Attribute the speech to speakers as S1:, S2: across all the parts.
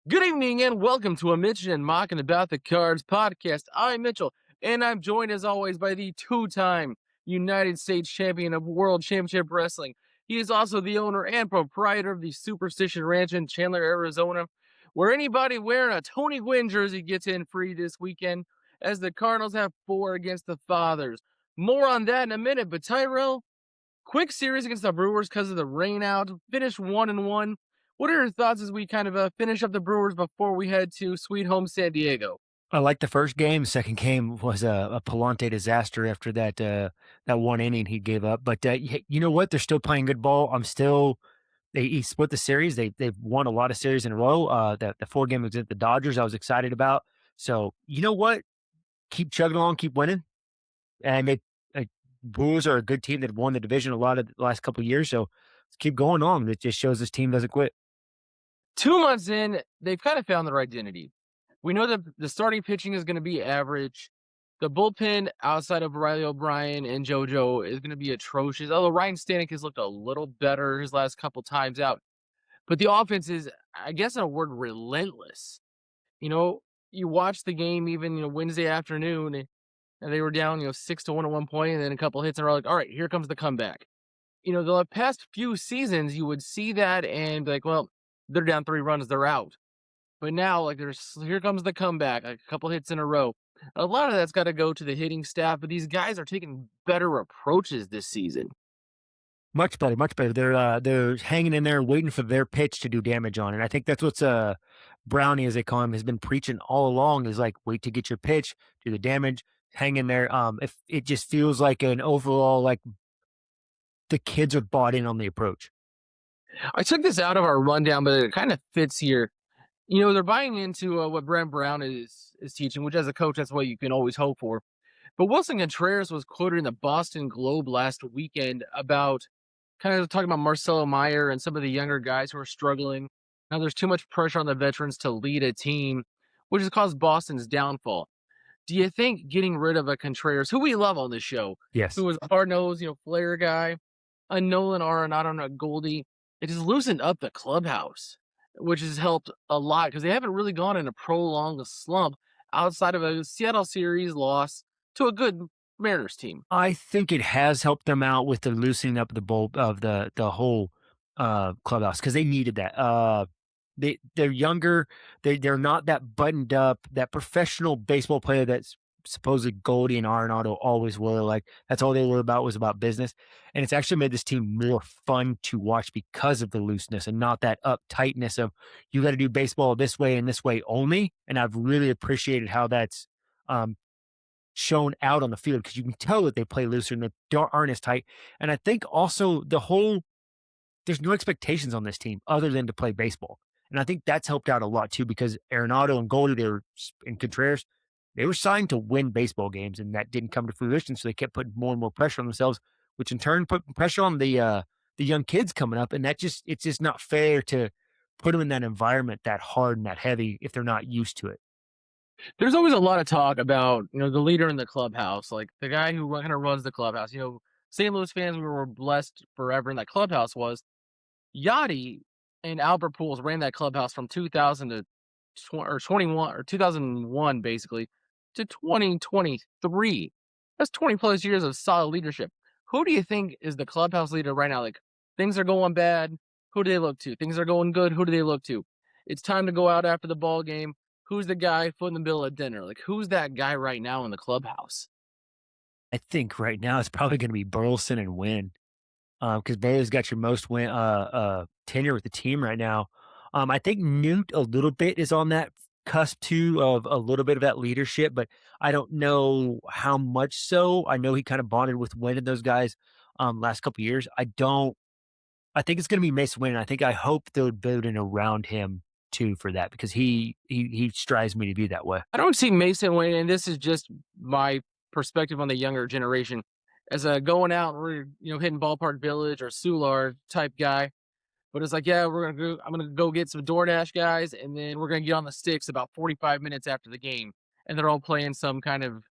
S1: Good evening and welcome to a Mitch'nandMauck'n About the Cards podcast. I'm Mitchell, and I'm joined as always by the two-time United States champion of World Championship Wrestling. He is also the owner and proprietor of the Superstition Ranch in Chandler, Arizona, where anybody wearing a Tony Gwynn jersey gets in free this weekend, as the Cardinals have 4 against the Fathers. More on that in a minute, but Tyrell, quick series against the Brewers because of the rain out. Finished 1-1. What are your thoughts as we kind of finish up the Brewers before we head to Sweet Home San Diego?
S2: I like the first game. Second game was a Palante disaster after that one inning he gave up. But you know what? They're still playing good ball. He split the series. They've won a lot of series in a row. The 4 game was at the Dodgers. I was excited about. So you know what? Keep chugging along, keep winning. And Brewers are a good team that won the division a lot of the last couple of years. So let's keep going on. It just shows this team doesn't quit.
S1: 2 months in, they've kind of found their identity. We know that the starting pitching is going to be average. The bullpen outside of Riley O'Brien and JoJo is going to be atrocious. Although Ryan Stanek has looked a little better his last couple times out. But the offense is, I guess, in a word, relentless. You know, you watch the game even, Wednesday afternoon, and they were down, 6-1 at one point, and then a couple hits, and we're like, all right, here comes the comeback. The past few seasons, you would see that and be like, well, they're down 3 runs, they're out. But now, like, here comes the comeback, like a couple hits in a row. A lot of that's got to go to the hitting staff, but these guys are taking better approaches this season.
S2: Much better, much better. They're hanging in there waiting for their pitch to do damage on, and I think that's what's Brownie, as they call him, has been preaching all along. Is like wait to get your pitch, do the damage, hang in there. If it just feels like an overall like the kids are bought in on the approach.
S1: I took this out of our rundown, but it kind of fits here. They're buying into what Brent Brown is teaching, which as a coach, that's what you can always hope for. But Wilson Contreras was quoted in the Boston Globe last weekend about kind of talking about Marcelo Meyer and some of the younger guys who are struggling. Now there's too much pressure on the veterans to lead a team, which has caused Boston's downfall. Do you think getting rid of a Contreras, who we love on this show,
S2: Yes,
S1: who was a hard nosed, flair guy, a Nolan Arenado, a Goldie, it has loosened up the clubhouse, which has helped a lot because they haven't really gone in a prolonged slump outside of a Seattle series loss to a good Mariners team.
S2: I think it has helped them out with the loosening up the bulb of the whole clubhouse because they needed that. They're younger. They're not that buttoned up, that professional baseball player that's supposedly Goldie and Arenado always were. Like that's all they were about was about business, and it's actually made this team more fun to watch because of the looseness and not that uptightness of you got to do baseball this way and this way only. And I've really appreciated how that's um, shown out on the field because you can tell that they play looser and they aren't as tight. And I think also there's no expectations on this team other than to play baseball. And I think that's helped out a lot too because Arenado and Goldie, and Contreras, they were signed to win baseball games, and that didn't come to fruition. So they kept putting more and more pressure on themselves, which in turn put pressure on the young kids coming up. And it's just not fair to put them in that environment that hard and that heavy if they're not used to it.
S1: There's always a lot of talk about, the leader in the clubhouse, like the guy who kind of runs the clubhouse. St. Louis fans, we were blessed forever, and that clubhouse was Yachty and Albert Pujols ran that clubhouse from 2000 to 21 or 2001 basically to 2023. That's 20 plus years of solid leadership. Who do you think is the clubhouse leader right now? Like things are going bad, who do they look to? Things are going good, who do they look to? It's time to go out after the ball game. Who's the guy footing the bill at dinner? Like who's that guy right now in the clubhouse?
S2: I think right now it's probably going to be Burleson and Wynn. Because Bailey's got your most tenure with the team right now. I think Newt a little bit is on that cusp too of a little bit of that leadership, but I don't know how much so. I know he kind of bonded with Wynn and those guys last couple years. I think it's going to be Mason Wynn. I hope they're building around him too for that because he strives me to be that way.
S1: I don't see Mason winning, and this is just my perspective on the younger generation as a going out and we're hitting ballpark village or Solar type guy. But it's like, yeah, I'm gonna go get some DoorDash guys, and then we're gonna get on the sticks about 45 minutes after the game, and they're all playing some kind of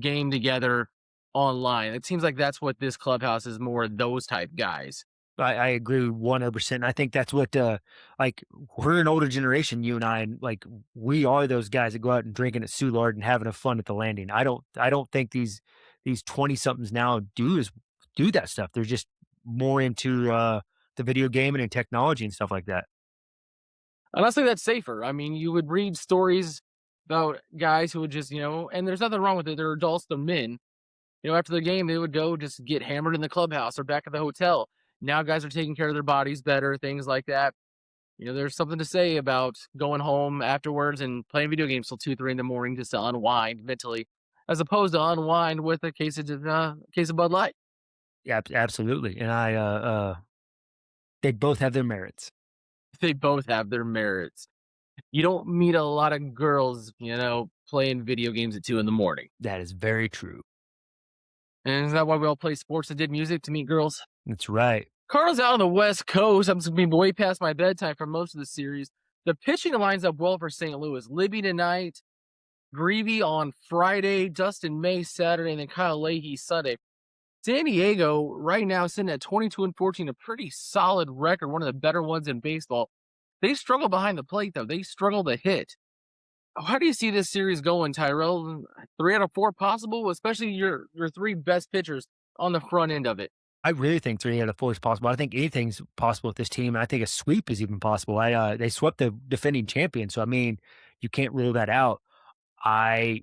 S1: game together online. It seems like that's what this clubhouse is, more those type guys.
S2: I agree 100%. I think that's what, like, we're an older generation, you and I, and like we are those guys that go out and drinking at Soulard and having a fun at the Landing. I don't think these 20 somethings now do that stuff. They're just more into the video gaming and technology and stuff like that.
S1: Honestly, that's safer. I mean, you would read stories about guys who would just, and there's nothing wrong with it. They're adults, they're men. After the game, they would go just get hammered in the clubhouse or back at the hotel. Now guys are taking care of their bodies better, things like that. There's something to say about going home afterwards and playing video games till 2, 3 in the morning just to unwind mentally, as opposed to unwind with a case of Bud Light.
S2: Yeah, absolutely. And they both have their merits.
S1: They both have their merits. You don't meet a lot of girls, playing video games at 2 in the morning.
S2: That is very true.
S1: And is that why we all play sports and did music to meet girls?
S2: That's right.
S1: Cardinals out on the West Coast. I'm just going to be way past my bedtime for most of the series. The pitching lines up well for St. Louis. Libby tonight, Greavy on Friday, Dustin May Saturday, and then Kyle Leahy Sunday. San Diego right now sitting at 22-14, a pretty solid record, one of the better ones in baseball. They struggle behind the plate, though. They struggle to hit. How do you see this series going, Tyrell? 3 out of 4 possible, especially your 3 best pitchers on the front end of it.
S2: I really think 3 out of 4 is possible. I think anything's possible with this team. I think a sweep is even possible. They swept the defending champion, so I mean, you can't rule that out. I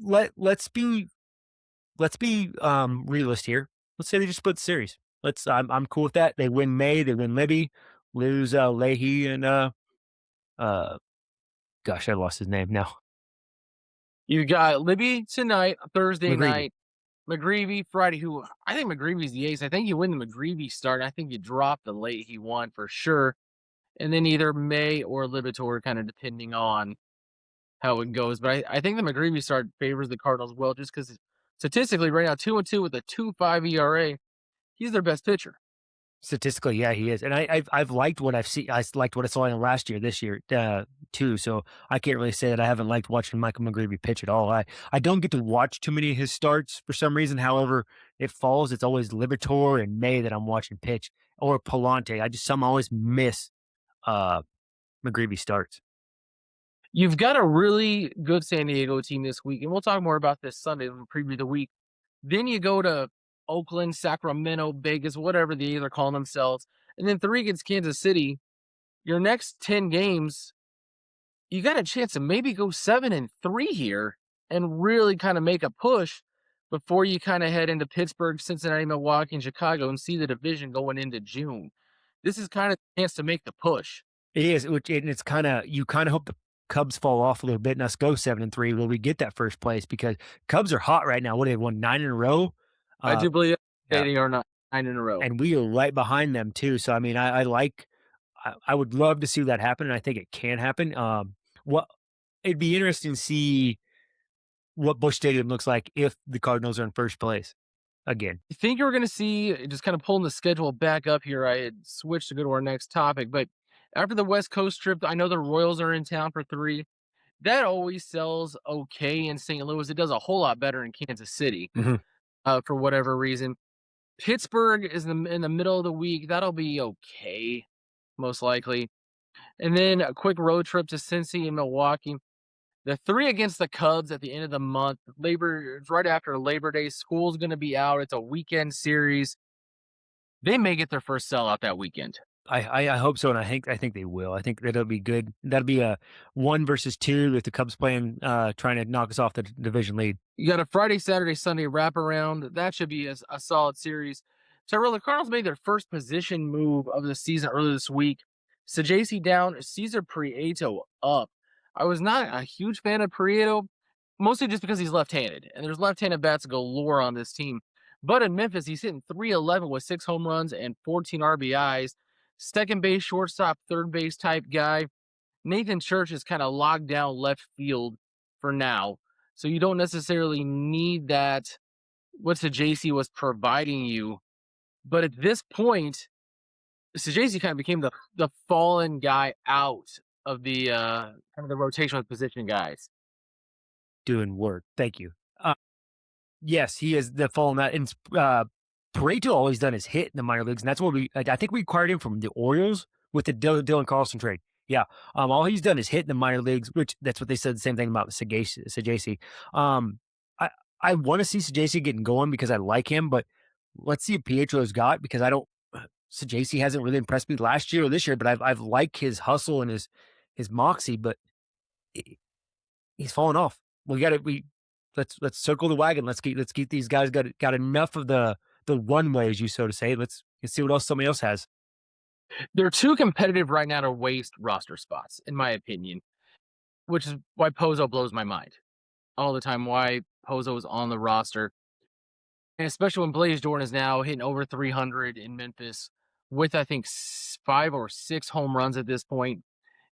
S2: let's be realist here. Let's say they just split the series. I'm cool with that. They win May, they win Libby, lose Leahy and uh gosh, I lost his name now.
S1: You got Libby tonight, Thursday
S2: McGreevy.
S1: night, McGreevy Friday, who I think McGreevy's the ace. I think you win the McGreevy start. I think you drop the late he won for sure. And then either May or Libator, kind of depending on how it goes. But I think the McGreevy start favors the Cardinals well, just because statistically, right now, 2-2 with a 2.5 ERA. He's their best pitcher.
S2: Statistically, yeah, he is, and I've liked what I've seen. I liked what I saw in him last year, this year, too. So I can't really say that I haven't liked watching Michael McGreevy pitch at all. I don't get to watch too many of his starts for some reason. However, it falls. It's always Libertor and May that I'm watching pitch, or Palante. I just some always miss uh McGreevy starts.
S1: You've got a really good San Diego team this week, and we'll talk more about this Sunday when we preview the week. Then you go to Oakland, Sacramento, Vegas, whatever they either call themselves, and then 3 against Kansas City. Your next 10 games, you got a chance to maybe go 7-3 here and really kind of make a push before you kind of head into Pittsburgh, Cincinnati, Milwaukee, and Chicago and see the division going into June. This is kind of a chance to make the push.
S2: It is, and it's kind of you kind of hope the Cubs fall off a little bit and us go 7-3. Will we get that first place because Cubs are hot right now? What they've won 9 in a row.
S1: I
S2: Uh,
S1: do believe
S2: yeah.
S1: they are not 9 in a row.
S2: And we are right behind them too. So I mean, I would love to see that happen, and I think it can happen. What it'd be interesting to see what Busch Stadium looks like if the Cardinals are in first place again.
S1: I think you're going to see, just kind of pulling the schedule back up here. I had switched to go to our next topic, but after the West Coast trip, I know the Royals are in town for 3. That always sells okay in St. Louis. It does a whole lot better in Kansas City,
S2: Mhm.
S1: for whatever reason. Pittsburgh is in the middle of the week. That'll be okay, most likely. And then a quick road trip to Cincy and Milwaukee. The 3 against the Cubs at the end of the month. It's right after Labor Day. School's going to be out. It's a weekend series. They may get their first sellout that weekend.
S2: I hope so, and I think they will. I think that'll be good. That'll be a 1 versus 2 with the Cubs playing, trying to knock us off the division lead.
S1: You got a Friday, Saturday, Sunday wraparound. That should be a solid series. Tyrell, the Cardinals made their first position move of the season earlier this week. Sajasi down, Cesar Prieto up. I was not a huge fan of Prieto, mostly just because he's left-handed, and there's left-handed bats galore on this team. But in Memphis, he's hitting .311 with 6 home runs and 14 RBIs. Second base, shortstop, third base type guy. Nathan Church is kind of locked down left field for now. So you don't necessarily need that, what Sajasi was providing you. But at this point, Sajasi kind of became the fallen guy out of the kind of the rotational position guys.
S2: Doing work. Thank you. Yes, he is the fallen out. And Pareto all he's done is hit in the minor leagues, and that's what I think we acquired him from the Orioles with the Dylan Carlson trade. Yeah, all he's done is hit in the minor leagues, which that's what they said the same thing about Sagasi. Um, I I want to see Sagasi getting going because I like him, but let's see if Pietro's got because I don't. Sagasi hasn't really impressed me last year or this year, but I've liked his hustle and his moxie, but he's fallen off. Let's circle the wagon. Let's keep these guys got enough of the runway, as you so to say. Let's see what else somebody else has.
S1: They're too competitive right now to waste roster spots, in my opinion, which is why Pozo blows my mind all the time. Why Pozo is on the roster, and especially when Blaze Jordan is now hitting over 300 in Memphis with I think 5 or 6 home runs at this point.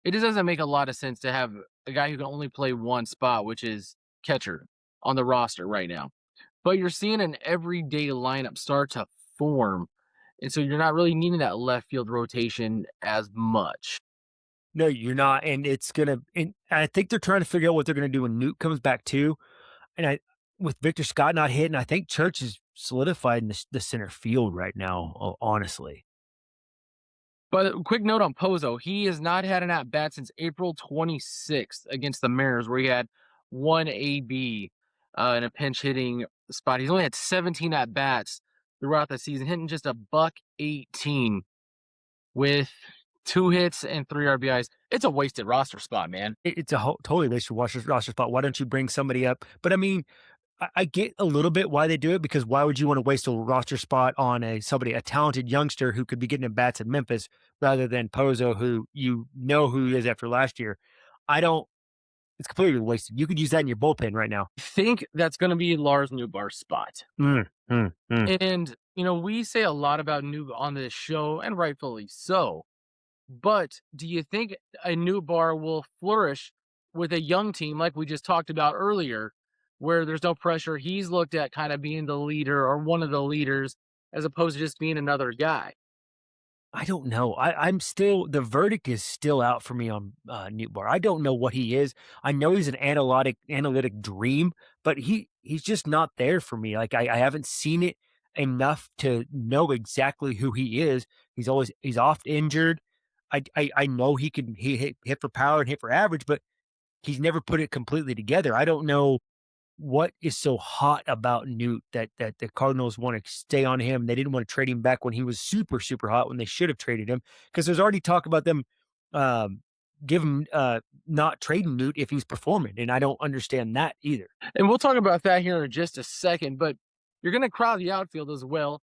S1: It just doesn't make a lot of sense to have a guy who can only play one spot, which is catcher, on the roster right now. But you're seeing an everyday lineup start to form. And so you're not really needing that left field rotation as much.
S2: No, you're not, and it's gonna. And I think they're trying to figure out what they're gonna do when Newt comes back too. And I, with Victor Scott not hitting, I think Church is solidified in the center field right now. Honestly,
S1: But a quick note on Pozo, he has not had an at bat since April 26th against the Mariners, where he had one AB in a pinch hitting spot. He's only had 17 at bats throughout the season, hitting just a buck 18 with 2 hits and 3 RBIs. It's a wasted roster spot, man.
S2: it's a totally wasted roster spot. Why don't you bring somebody up? But I mean, I get a little bit why they do it because why would you want to waste a roster spot on a talented youngster who could be getting at bats in Memphis rather than Pozo, who you know who he is after last year? I don't. It's completely wasted. You could use that in your bullpen right now.
S1: I think that's going to be Lars Newbar's spot.
S2: Mm, mm, mm.
S1: And, we say a lot about Noob on this show, and rightfully so. But do you think a new bar will flourish with a young team like we just talked about earlier, where there's no pressure? He's looked at kind of being the leader or one of the leaders as opposed to just being another guy.
S2: I don't know. I'm still the verdict is still out for me on Newt Bar. I don't know what he is. I know he's an analytic dream, but he's just not there for me. Like I haven't seen it enough to know exactly who he is. He's oft injured. I know he hit for power and hit for average, but he's never put it completely together. I don't know what is so hot about Newt that the Cardinals want to stay on him? They didn't want to trade him back when he was super, super hot when they should have traded him because there's already talk about them um, give him not trading Newt if he's performing, and I don't understand that either.
S1: And we'll talk about that here in just a second, but you're going to crowd the outfield as well.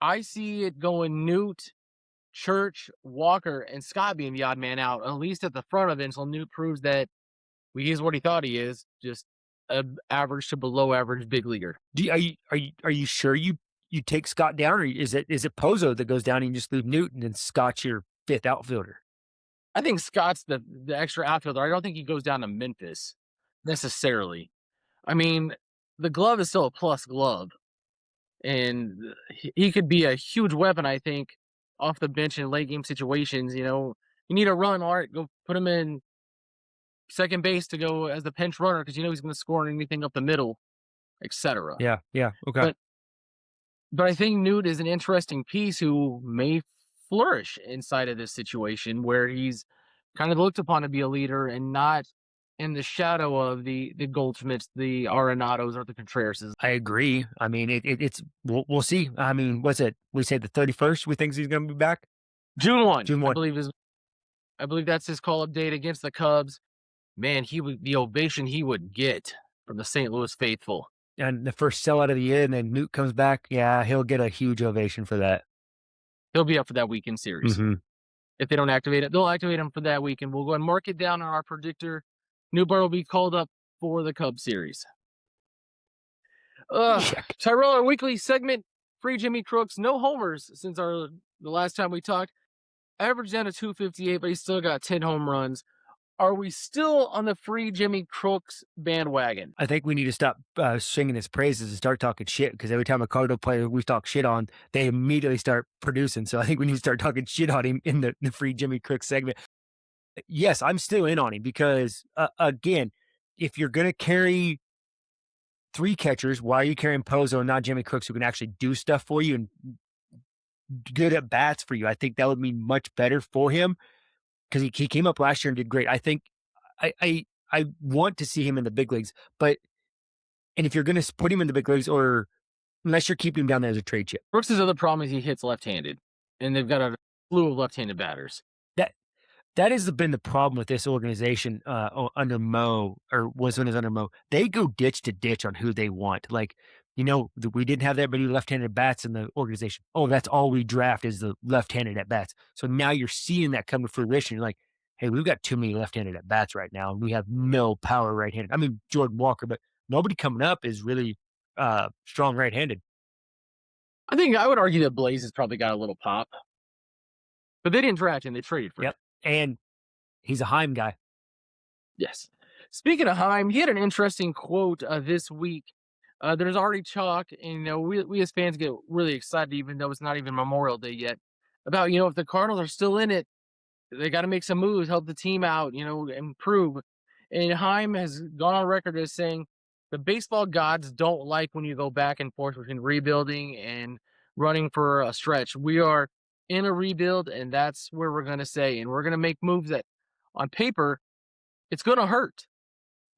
S1: I see it going Newt, Church, Walker, and Scott being the odd man out, at least at the front of it, until Newt proves that he's what he thought he is, just an average to below average big leaguer.
S2: Are you sure you take Scott down, or is it Pozo that goes down and you just leave Newton and Scott's your fifth outfielder?
S1: I think Scott's the extra outfielder. I don't think he goes down to Memphis necessarily. I mean, the glove is still a plus glove, and he could be a huge weapon, I think, off the bench in late game situations. You need a run, all right, go put him in second base to go as the pinch runner because he's going to score anything up the middle, etc.
S2: Yeah, okay.
S1: But I think Newt is an interesting piece who may flourish inside of this situation where he's kind of looked upon to be a leader and not in the shadow of the Goldschmidts, the Arenados, or the Contrerases.
S2: I agree. I mean, it's we'll see. I mean, what's it? We say the 31st. We think he's going to be back.
S1: June 1,
S2: June 1.
S1: I believe that's his call up date against the Cubs. Man, the ovation he would get from the St. Louis faithful.
S2: And the first sellout of the year, and then Newt comes back. Yeah, he'll get a huge ovation for that.
S1: He'll be up for that weekend series.
S2: Mm-hmm.
S1: If they don't activate it, they'll activate him for that weekend. We'll go and mark it down on our predictor. Newbar will be called up for the Cubs series. Tyrell, our weekly segment, free Jimmy Crooks. No homers since the last time we talked. Average down to 258, but he still got 10 home runs. Are we still on the free Jimmy Crooks bandwagon?
S2: I think we need to stop singing his praises and start talking shit because every time a Cardinal player we talk shit on, they immediately start producing. So I think we need to start talking shit on him in the free Jimmy Crooks segment. Yes, I'm still in on him because, again, if you're going to carry 3 catchers. Why are you carrying Pozo and not Jimmy Crooks, who can actually do stuff for you and good at bats for you? I think that would be much better for him because he came up last year and did great. I think I want to see him in the big leagues, but and if you're going to put him in the big leagues, or unless you're keeping him down there as a trade chip,
S1: Brooks' other problem is he hits left-handed, and they've got a slew of left-handed batters.
S2: that that has been the problem with this organization under Mo, or was when it was under Mo. They go ditch to ditch on who they want. Like, we didn't have that many left-handed bats in the organization. Oh, that's all we draft is the left-handed at bats. So now you're seeing that come to fruition. You're like, hey, we've got too many left-handed at bats right now, and we have no power right-handed. I mean, Jordan Walker, but nobody coming up is really strong right-handed.
S1: I think I would argue that Blaze has probably got a little pop, but they didn't draft him; they traded for him.
S2: Yep, and he's a Heim guy.
S1: Yes. Speaking of Heim, he had an interesting quote this week. There's already chalk, and we as fans get really excited, even though it's not even Memorial Day yet, about if the Cardinals are still in it, they got to make some moves, help the team out, improve. And Heim has gone on record as saying the baseball gods don't like when you go back and forth between rebuilding and running for a stretch. We are in a rebuild, and that's where we're going to stay. And we're going to make moves that, on paper, it's going to hurt,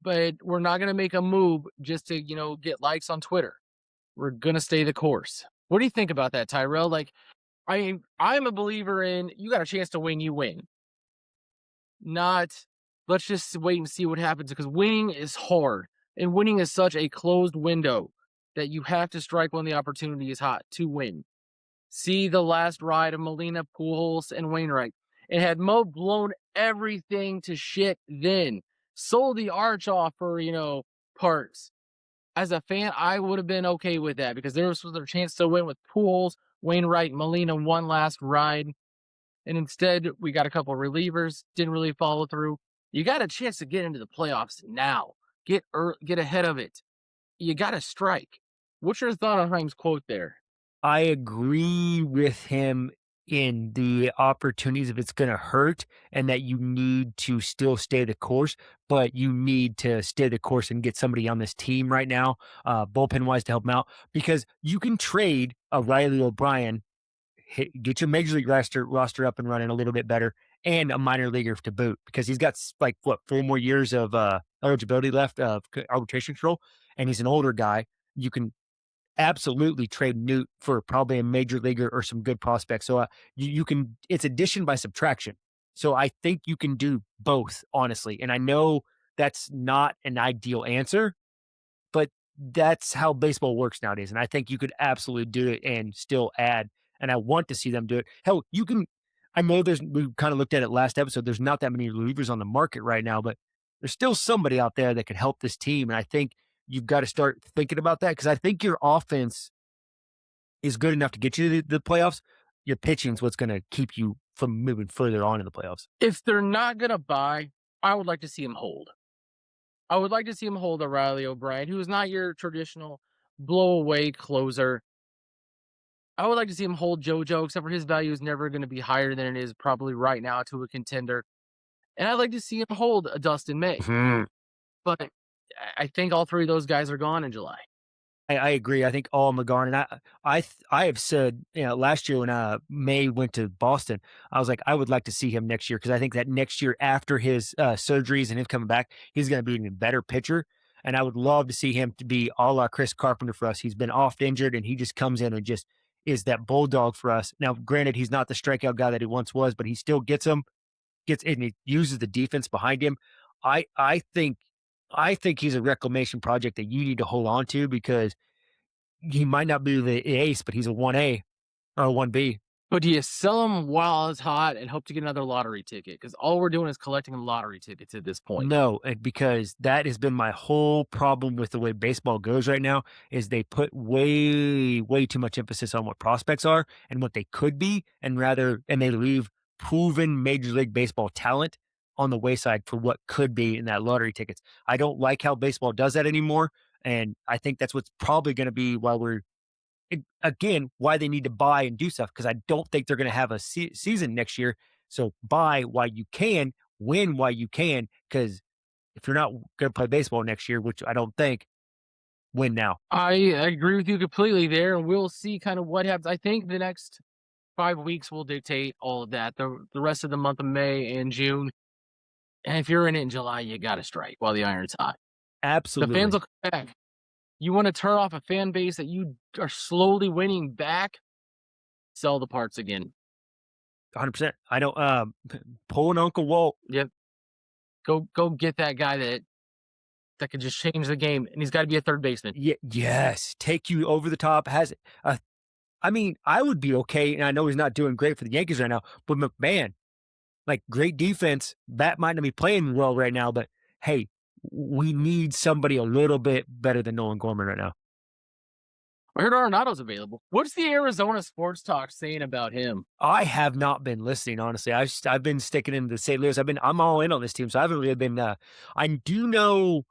S1: but we're not going to make a move just to, get likes on Twitter. We're going to stay the course. What do you think about that, Tyrell? Like, I'm a believer in you got a chance to win, you win. Not let's just wait and see what happens, because winning is hard, and winning is such a closed window that you have to strike when the opportunity is hot to win. See the last ride of Molina, Pujols, and Wainwright. And had Mo blown everything to shit then, sold the arch off for, parts. As a fan, I would have been okay with that because there was their chance to win with Pujols, Wainwright, Molina, one last ride. And instead, we got a couple of relievers, didn't really follow through. You got a chance to get into the playoffs now. Get ahead of it. You got to strike. What's your thought on Heim's quote there?
S2: I agree with him in the opportunities if it's going to hurt and that you need to still stay the course, but you need to stay the course and get somebody on this team right now, bullpen wise, to help him out, because you can trade a Riley O'Brien, get your major league roster up and running a little bit better, and a minor leaguer to boot, because he's got like 4 more years of eligibility left of arbitration control, and he's an older guy. You can absolutely trade Newt for probably a major leaguer or some good prospects. So you can, it's addition by subtraction. So I think you can do both, honestly. And I know that's not an ideal answer, but that's how baseball works nowadays. And I think you could absolutely do it and still add. And I want to see them do it. Hell, you can. I know we kind of looked at it last episode. There's not that many relievers on the market right now, but there's still somebody out there that could help this team. And I think you've got to start thinking about that, because I think your offense is good enough to get you to the playoffs. Your pitching is what's going to keep you from moving further on in the playoffs.
S1: If they're not going to buy, I would like to see him hold. I would like to see him hold a Riley O'Brien, who is not your traditional blow away closer. I would like to see him hold JoJo, except for his value is never going to be higher than it is probably right now to a contender. And I'd like to see him hold a Dustin May.
S2: Mm-hmm.
S1: But I think all three of those guys are gone in July.
S2: I agree. I think all McGarn, and I have said, last year when May went to Boston, I was like, I would like to see him next year, because I think that next year after his surgeries and him coming back, he's going to be an even better pitcher. And I would love to see him to be a la Chris Carpenter for us. He's been oft injured, and he just comes in and just is that bulldog for us. Now, granted, he's not the strikeout guy that he once was, but he still gets and he uses the defense behind him. I think he's a reclamation project that you need to hold on to, because he might not be the ace, but he's a 1A or a 1B.
S1: But do you sell him while it's hot and hope to get another lottery ticket? Because all we're doing is collecting lottery tickets at this point.
S2: No, because that has been my whole problem with the way baseball goes right now, is they put way, way too much emphasis on what prospects are and what they could be, and they leave proven Major League Baseball talent on the wayside for what could be in that lottery tickets. I don't like how baseball does that anymore. And I think that's what's probably going to be why they need to buy and do stuff, because I don't think they're going to have a season next year. So buy while you can, win while you can, because if you're not going to play baseball next year, which I don't think, win now.
S1: I agree with you completely there, and we'll see kind of what happens. I think the next 5 weeks will dictate all of that. The rest of the month of May and June, and if you're in it in July, you gotta strike while the iron's hot. The fans
S2: Absolutely.
S1: will come back. You wanna turn off a fan base that you are slowly winning back, sell the parts again.
S2: 100%. I don't, pull an Uncle Walt.
S1: Yep. Go get that guy that could just change the game, and he's gotta be a third baseman.
S2: Yes. Take you over the top. I mean, I would be okay, and I know he's not doing great for the Yankees right now, but McMahon, like, great defense. Bat might not be playing well right now, but hey, we need somebody a little bit better than Nolan Gorman right now.
S1: I heard Arenado's available. What's the Arizona sports talk saying about him?
S2: I have not been listening, honestly. I've been sticking in the St. Louis. I'm all in on this team, so I haven't really been. I do know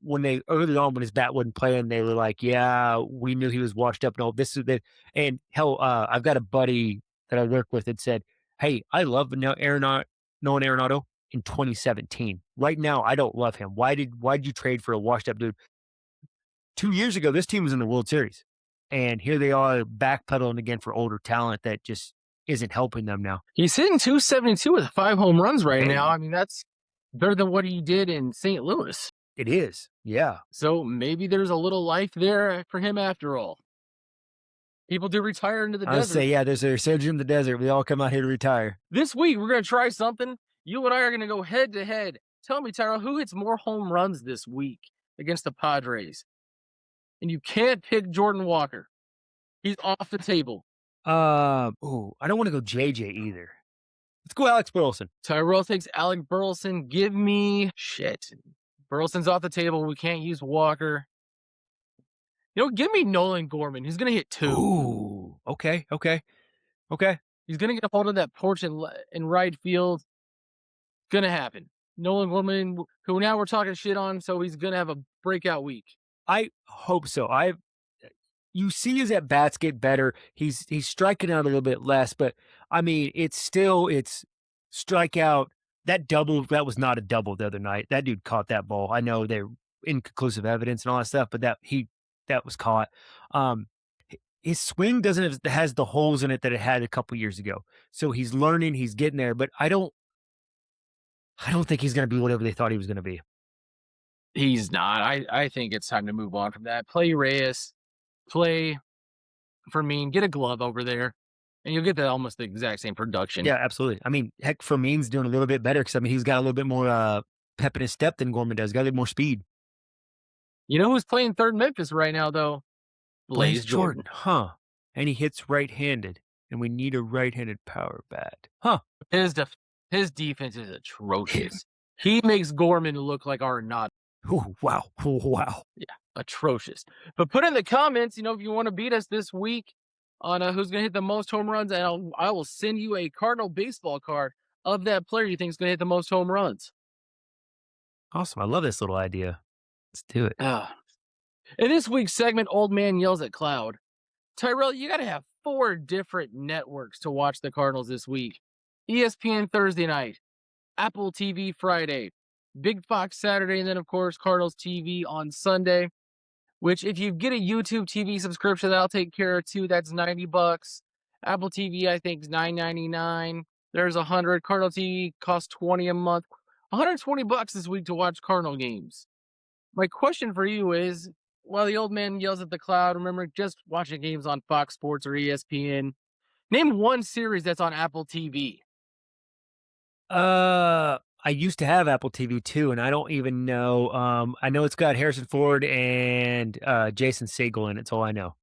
S2: when they early on when his bat wasn't playing, they were like, "Yeah, we knew he was washed up." No, this is the and hell, I've got a buddy that I work with that said, "Hey, I love Nolan Arenado in 2017. Right now, I don't love him. Why did you trade for a washed up dude? 2 years ago, this team was in the World Series, and here they are backpedaling again for older talent that just isn't helping them now.
S1: He's hitting 272 with 5 home runs right now.
S2: Hey,
S1: I mean, that's better than what he did in St. Louis.
S2: it is, yeah.
S1: So maybe there's a little life there for him after all. People do retire into the
S2: I would
S1: desert.
S2: say, yeah, there's a resurgence in the desert. We all come out here to retire.
S1: This week, we're going to try something. You and I are going to go head to head. Tell me, Tyrell, who hits more home runs this week against the Padres? And you can't pick Jordan Walker. He's off the table.
S2: I don't want to go JJ either. Let's go Alex Burleson.
S1: Tyrell takes Alec Burleson. Give me shit. Burleson's off the table. We can't use Walker. You know, give me Nolan Gorman. He's going to hit 2.
S2: Ooh, okay.
S1: He's going to get a hold of that porch in right field. Going to happen. Nolan Gorman, who now we're talking shit on, so he's going to have a breakout week.
S2: I hope so. You see his at bats get better. He's striking out a little bit less, but I mean, it's strikeout. That double, that was not a double the other night. That dude caught that ball. I know they're inconclusive evidence and all that stuff, but that was caught. His swing has the holes in it that it had a couple years ago. So he's learning, he's getting there, but I don't think he's going to be whatever they thought he was going to be.
S1: He's not. I think it's time to move on from that. Play Reyes. Play Fermin. Get a glove over there. And you'll get that almost the exact same production.
S2: Yeah, absolutely. I mean, heck, Fermin's doing a little bit better because, I mean, he's got a little bit more pep in his step than Gorman does. Got a little more speed.
S1: You know who's playing third Memphis right now, though? Blaze Jordan.
S2: Huh. And he hits right-handed, and we need a right-handed power bat. Huh.
S1: His defense is atrocious. He makes Gorman look like our not.
S2: Ooh, wow. Ooh, wow.
S1: Yeah, atrocious. But put in the comments, if you want to beat us this week on who's going to hit the most home runs, and I will send you a Cardinal baseball card of that player you think is going to hit the most home runs.
S2: Awesome. I love this little idea. Let's do it.
S1: In this week's segment, Old Man Yells at Cloud. Tyrell, you got to have 4 different networks to watch the Cardinals this week. ESPN Thursday night, Apple TV Friday, Big Fox Saturday, and then, of course, Cardinals TV on Sunday, which if you get a YouTube TV subscription, that'll take care of 2. That's $90. Apple TV, I think, is $9.99. There's 100. Cardinal TV costs $20 a month. $120 this week to watch Cardinal games. My question for you is, while the old man yells at the cloud, remember just watching games on Fox Sports or ESPN. Name one series that's on Apple TV.
S2: I used to have Apple TV too, and I don't even know. I know it's got Harrison Ford and Jason Segel in it. That's all I know.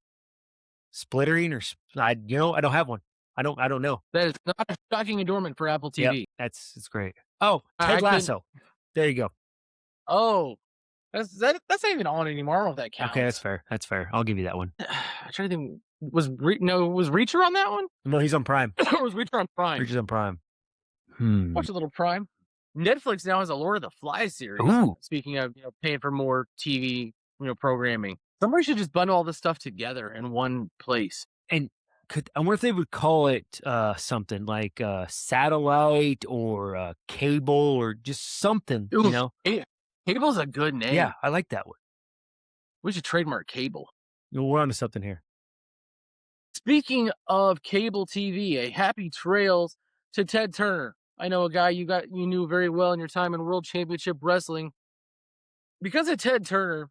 S2: Splittering I don't have one. I don't know.
S1: That is not a shocking adornment for Apple TV.
S2: Yep, it's great. Oh, Ted Lasso. There you go.
S1: Oh, that's not even on anymore. I don't know if that counts.
S2: Okay, that's fair. I'll give you that one.
S1: I'm trying to think. Was Reacher on that one?
S2: No, he's on Prime.
S1: Was Reacher on Prime?
S2: Reacher's on Prime.
S1: Watch a little Prime. Netflix now has a Lord of the Flies series.
S2: Ooh.
S1: Speaking of paying for more TV programming, somebody should just bundle all this stuff together in one place.
S2: And I wonder if they would call it something like satellite or cable or just something.
S1: Ooh, Cable's a good name.
S2: Yeah, I like that one.
S1: We should trademark cable.
S2: We're onto something here.
S1: Speaking of cable TV, a happy trails to Ted Turner. I know a guy you knew very well in your time in World Championship Wrestling. Because of Ted Turner,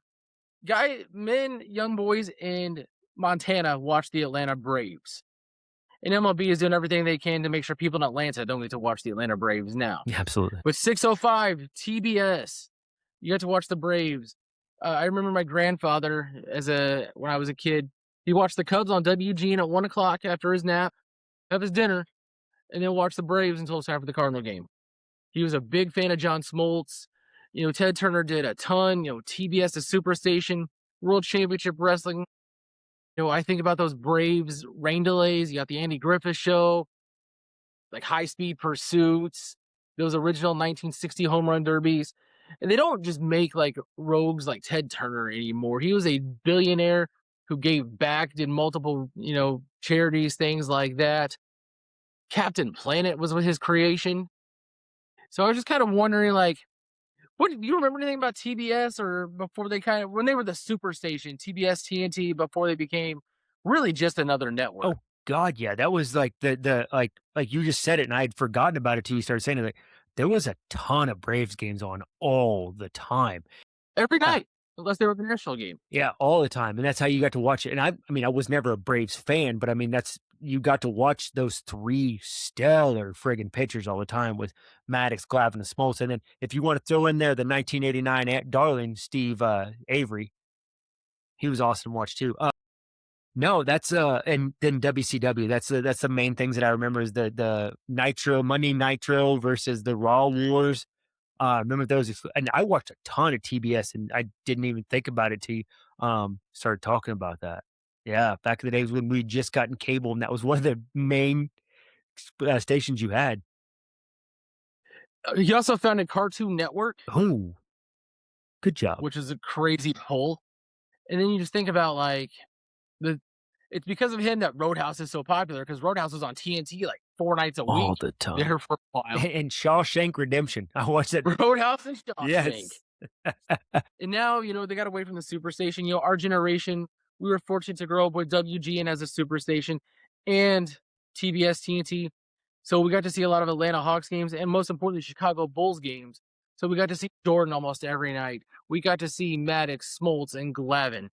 S1: young boys in Montana watch the Atlanta Braves. And MLB is doing everything they can to make sure people in Atlanta don't get to watch the Atlanta Braves now.
S2: Yeah, absolutely.
S1: With 605 TBS, you got to watch the Braves. I remember my grandfather when I was a kid, he watched the Cubs on WGN at 1 o'clock after his nap, have his dinner, and then watch the Braves until it's time for the Cardinal game. He was a big fan of John Smoltz. Ted Turner did a ton. TBS, the Superstation, World Championship Wrestling. I think about those Braves rain delays. You got the Andy Griffith Show, like High Speed Pursuits, those original 1960 home run derbies. And they don't just make like rogues like Ted Turner anymore. He was a billionaire who gave back, did multiple, charities, things like that. Captain Planet was his creation. So I was just kind of wondering, like, what do you remember anything about TBS or before when they were the Superstation, TBS, TNT, before they became really just another network?
S2: Oh God, yeah, that was like the like you just said it, and I had forgotten about it till you started saying it. Like, there was a ton of Braves games on all the time.
S1: Every
S2: Yeah,
S1: night, unless they were the national game.
S2: yeah, all the time, and that's how you got to watch it. And I mean, I was never a Braves fan, but I mean, you got to watch those three stellar friggin' pitchers all the time with Maddox, Glavine, and Smoltz. And then if you want to throw in there the 1989 darling Steve Avery, he was awesome to watch too. No, that's and then WCW. That's the main things that I remember is the Nitro Monday Nitro versus the Raw Wars. Remember those? And I watched a ton of TBS, and I didn't even think about it till you started talking about that. Yeah, back in the days when we just gotten cable, and that was one of the main stations you had.
S1: He also founded Cartoon Network,
S2: Oh, good job.
S1: which is a crazy pull. And then you just think about like the it's because of him that Roadhouse is so popular because Roadhouse was on TNT like 4 nights a
S2: All
S1: week
S2: the time.
S1: there for a while.
S2: And Shawshank Redemption. I watched it.
S1: Roadhouse and Shawshank.
S2: Yes.
S1: And now, they got away from the Superstation. Our generation, we were fortunate to grow up with WGN as a Superstation and TBS, TNT. So we got to see a lot of Atlanta Hawks games and most importantly, Chicago Bulls games. So we got to see Jordan almost every night. We got to see Maddox, Smoltz, and Glavine.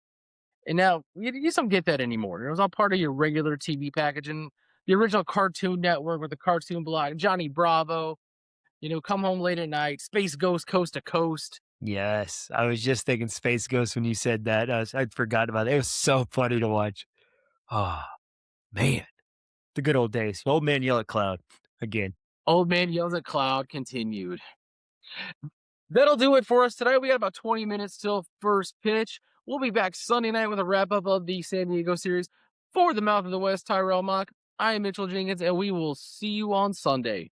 S1: And now you just don't get that anymore. It was all part of your regular TV package. And the original Cartoon Network with the Cartoon Block, Johnny Bravo, Come Home Late at Night, Space Ghost Coast to Coast.
S2: Yes, I was just thinking Space Ghost when you said that. I'd forgotten about it. It was so funny to watch. Oh, man. The good old days. Old man yell at cloud again.
S1: Old Man Yells at Cloud continued. That'll do it for us today. We got about 20 minutes till first pitch. We'll be back Sunday night with a wrap up of the San Diego series. For the Mouth of the West, Tyrell Mock, I am Mitchell Jenkins, and we will see you on Sunday.